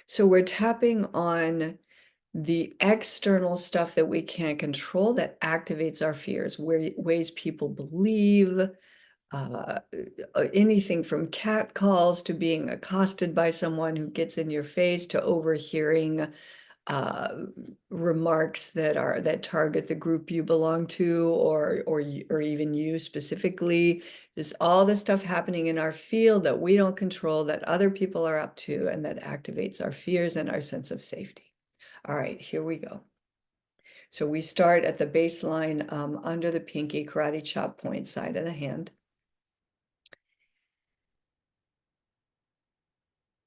So we're tapping on the external stuff that we can't control that activates our fears, ways people believe, uh, anything from cat calls to being accosted by someone who gets in your face to overhearing uh, remarks that target the group you belong to or even you specifically. Just all the stuff happening in our field that we don't control, that other people are up to, and that activates our fears and our sense of safety. All right, here we go. So we start at the baseline under the pinky karate chop point side of the hand.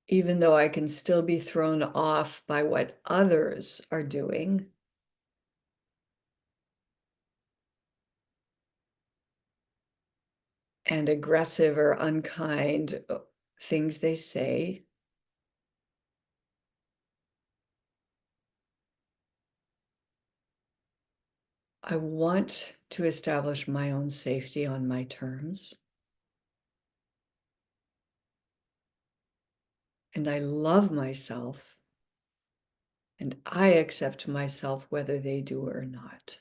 Even though I can still be thrown off by what others are doing, and aggressive or unkind things they say, I want to establish my own safety on my terms. And I love myself, and I accept myself whether they do or not.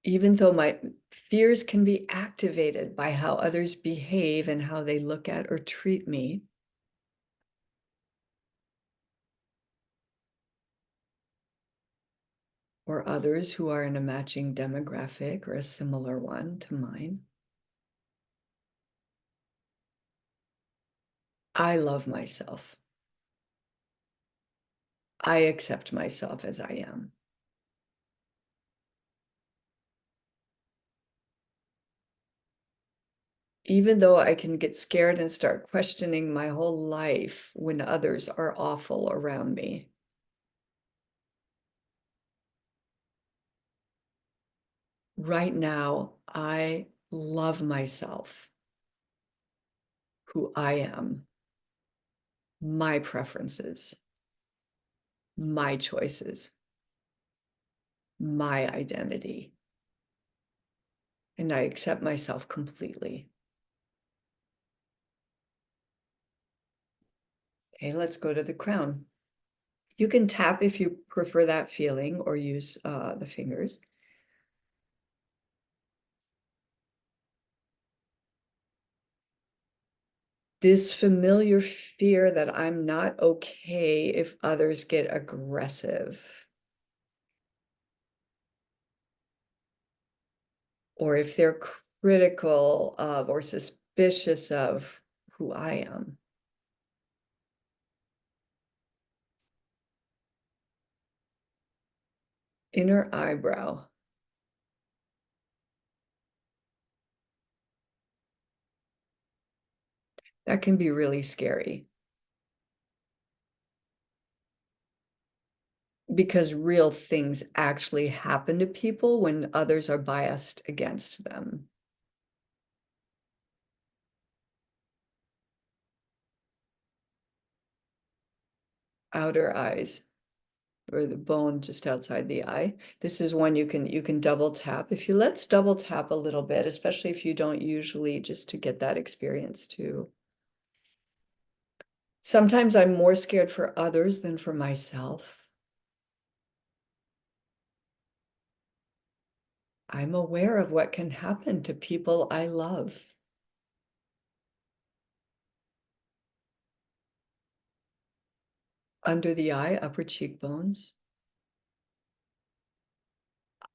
Even though my fears can be activated by how others behave and how they look at or treat me, or others who are in a matching demographic or a similar one to mine, I love myself. I accept myself as I am. Even though I can get scared and start questioning my whole life when others are awful around me. Right now, I love myself, who I am, my preferences, my choices, my identity, and I accept myself completely. Okay, let's go to the crown. You can tap if you prefer that feeling or use the fingers. This familiar fear that I'm not okay if others get aggressive, or if they're critical of or suspicious of who I am. Inner eyebrow. That can be really scary because real things actually happen to people when others are biased against them. Outer eyes, or the bone just outside the eye. This is one you can double tap. If you let's double tap a little bit, especially if you don't usually, just to get that experience too. Sometimes I'm more scared for others than for myself. I'm aware of what can happen to people I love. Under the eye, upper cheekbones.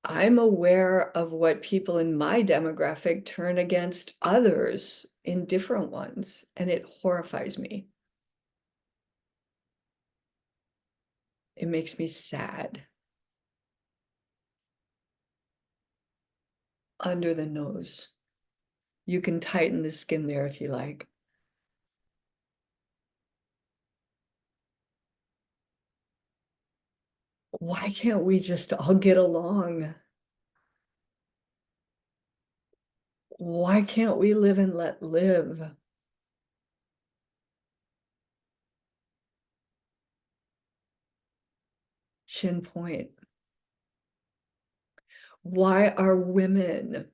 I'm aware of what people in my demographic turn against others in different ones, and it horrifies me. It makes me sad. Under the nose. You can tighten the skin there if you like. Why can't we just all get along? Why can't we live and let live? Chin point. Why are women,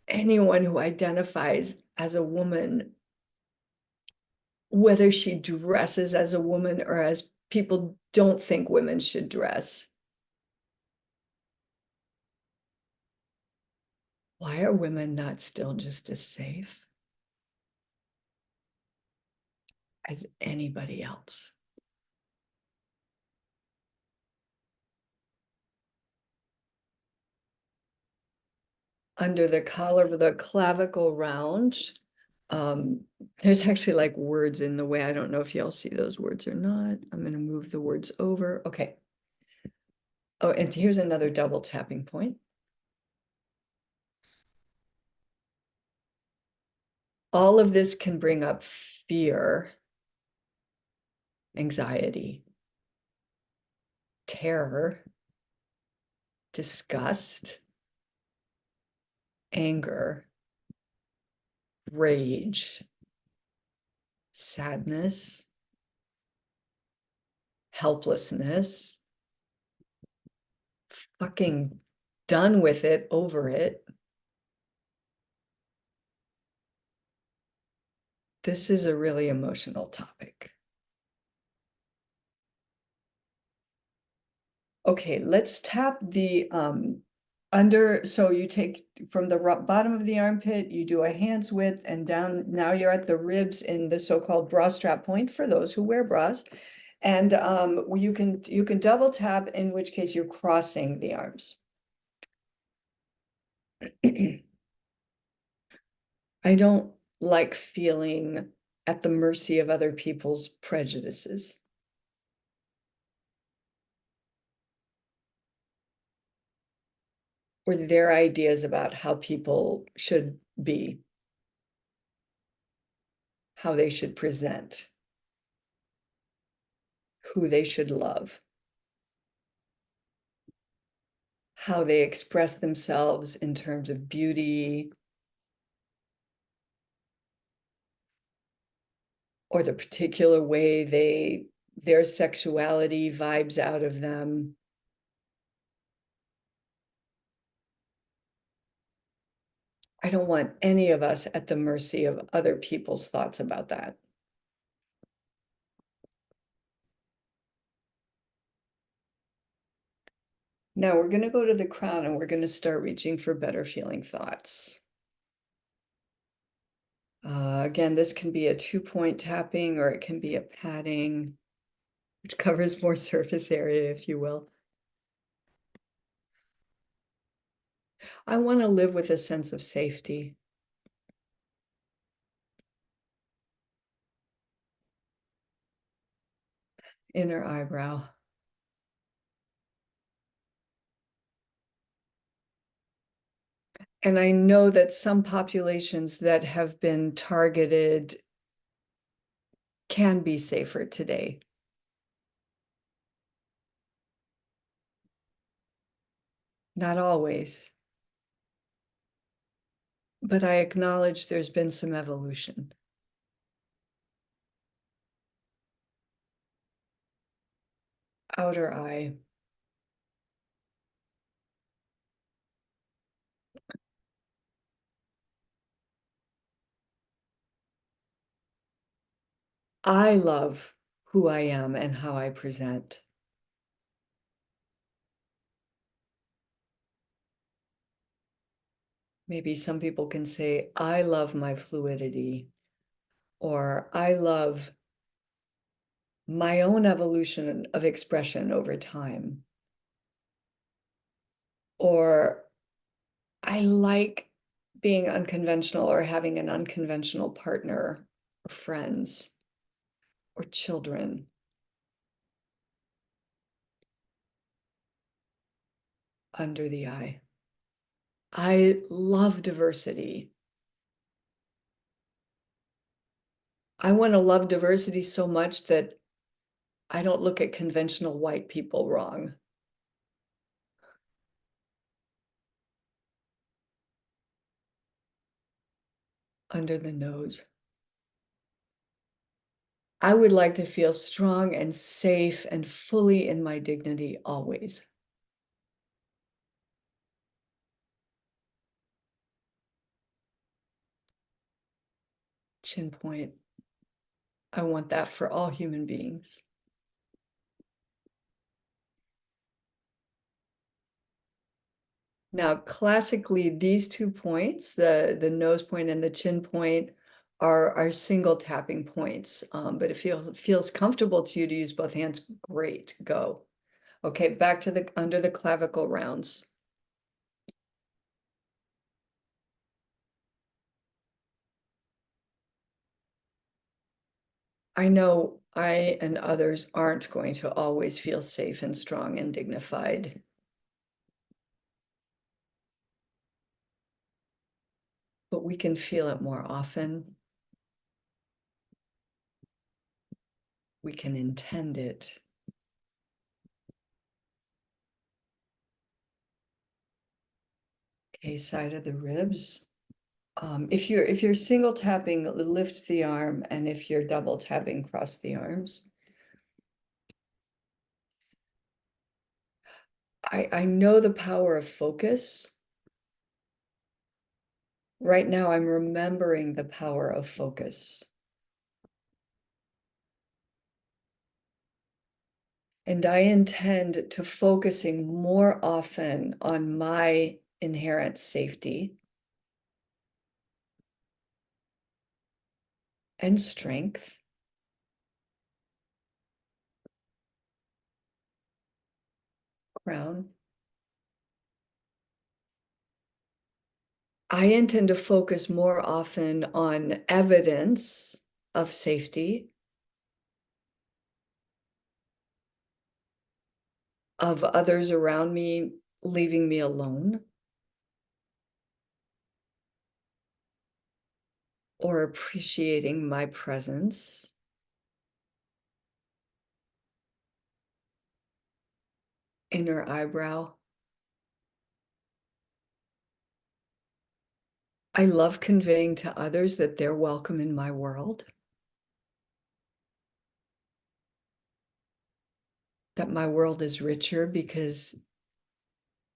anyone who identifies as a woman, whether she dresses as a woman or as people don't think women should dress. Why are women not still just as safe as anybody else? Under the collar of the clavicle round, there's actually like words in the way. I don't know if y'all see those words or not. I'm going to move the words over. Okay. Oh, and here's another double tapping point. All of this can bring up fear, anxiety, terror, disgust, anger, rage, sadness, helplessness, fucking done with it, over it. This is a really emotional topic. Okay, let's tap the under. So you take from the bottom of the armpit, you do a hand's width and down. Now you're at the ribs in the so-called bra strap point for those who wear bras. And you can double tap, in which case you're crossing the arms. I don't like feeling at the mercy of other people's prejudices or their ideas about how people should be, how they should present, who they should love, how they express themselves in terms of beauty or the particular way their sexuality vibes out of them. I don't want any of us at the mercy of other people's thoughts about that. Now we're going to go to the crown and we're going to start reaching for better feeling thoughts. Again, this can be a 2-point tapping or it can be a patting, which covers more surface area, if you will. I want to live with a sense of safety. Inner eyebrow. And I know that some populations that have been targeted can be safer today. Not always. But I acknowledge there's been some evolution. Outer eye. I love who I am and how I present. Maybe some people can say, I love my fluidity, or I love my own evolution of expression over time, or I like being unconventional or having an unconventional partner or friends or children. Under the eye. I love diversity. I want to love diversity so much that I don't look at conventional white people wrong. Under the nose. I would like to feel strong and safe and fully in my dignity always. Chin point. I want that for all human beings. Now, classically, these 2 points, the nose point and the chin point, are single tapping points. But if it feels comfortable to you to use both hands, great, go. Okay, back to the under the clavicle rounds. I know I and others aren't going to always feel safe and strong and dignified. But we can feel it more often. We can intend it. Okay, side of the ribs. If you're single tapping, lift the arm, and if you're double tapping, cross the arms. I know the power of focus. Right now, I'm remembering the power of focus. And I intend to focusing more often on my inherent safety and strength. Crown. I intend to focus more often on evidence of safety, of others around me leaving me alone, or appreciating my presence. Inner eyebrow. I love conveying to others that they're welcome in my world, that my world is richer because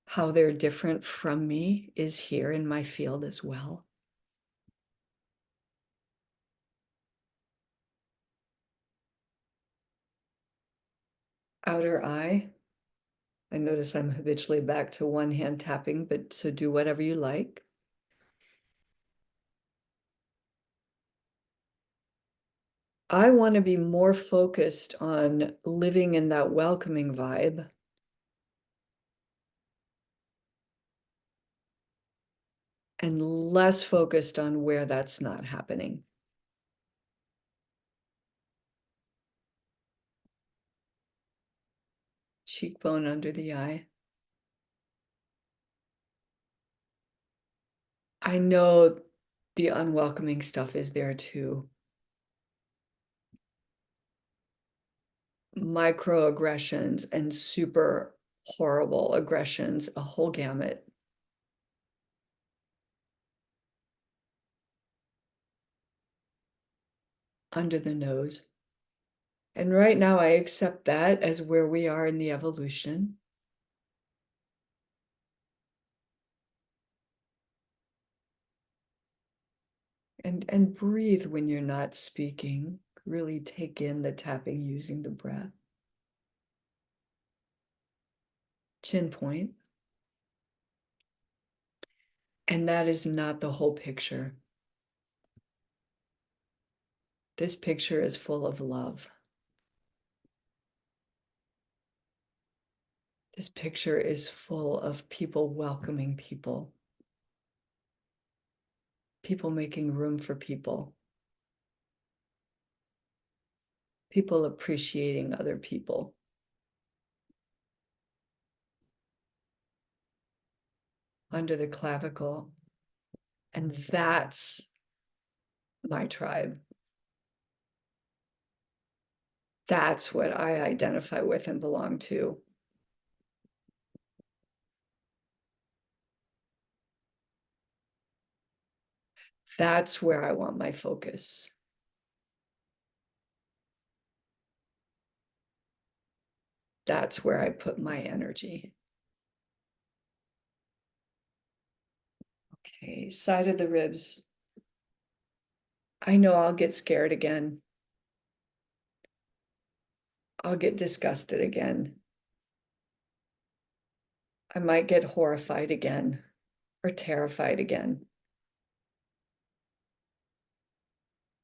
how they're different from me is here in my field as well. Outer eye. I notice I'm habitually back to one hand tapping, but so do whatever you like. I want to be more focused on living in that welcoming vibe and less focused on where that's not happening. Cheekbone under the eye. I know the unwelcoming stuff is there too. Microaggressions and super horrible aggressions, a whole gamut. Under the nose. And right now, I accept that as where we are in the evolution. And breathe when you're not speaking. Really take in the tapping using the breath. Chin point. And that is not the whole picture. This picture is full of love. This picture is full of people welcoming people. People making room for people. People appreciating other people. Under the clavicle. And that's my tribe. That's what I identify with and belong to. That's where I want my focus. That's where I put my energy. Okay, side of the ribs. I know I'll get scared again. I'll get disgusted again. I might get horrified again or terrified again.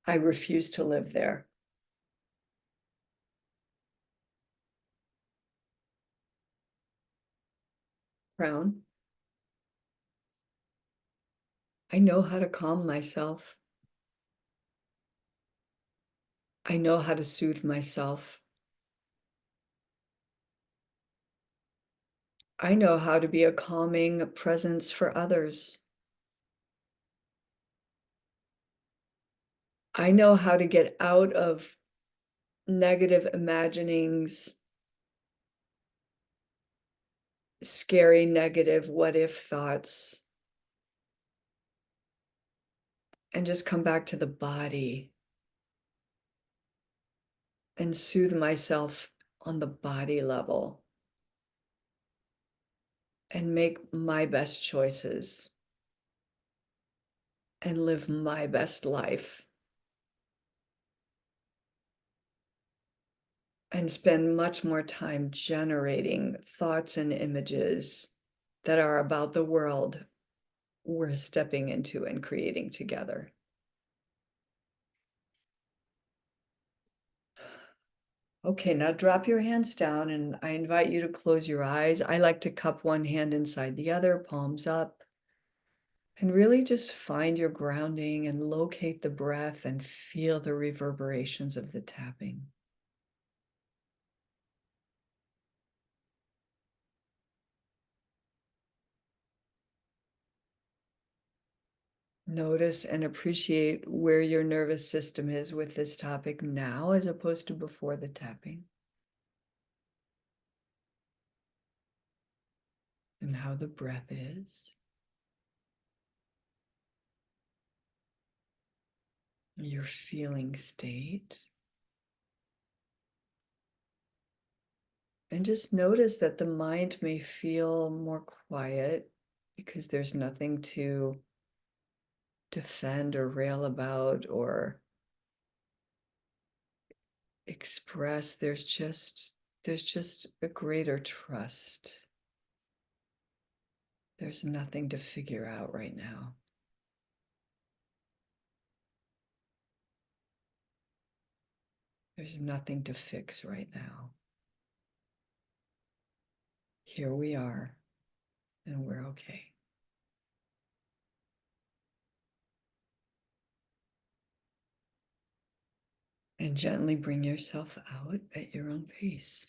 I refuse to live there. Crown. I know how to calm myself. I know how to soothe myself. I know how to be a calming presence for others. I know how to get out of negative imaginings, scary, negative what if thoughts, and just come back to the body and soothe myself on the body level and make my best choices and live my best life and spend much more time generating thoughts and images that are about the world we're stepping into and creating together. Okay, now drop your hands down and I invite you to close your eyes. I like to cup one hand inside the other, palms up, and really just find your grounding and locate the breath and feel the reverberations of the tapping. Notice and appreciate where your nervous system is with this topic now as opposed to before the tapping. And how the breath is. Your feeling state. And just notice that the mind may feel more quiet because there's nothing to defend or rail about or express. There's just a greater trust. There's nothing to figure out right now. There's nothing to fix right now. Here we are, and we're okay. And gently bring yourself out at your own pace.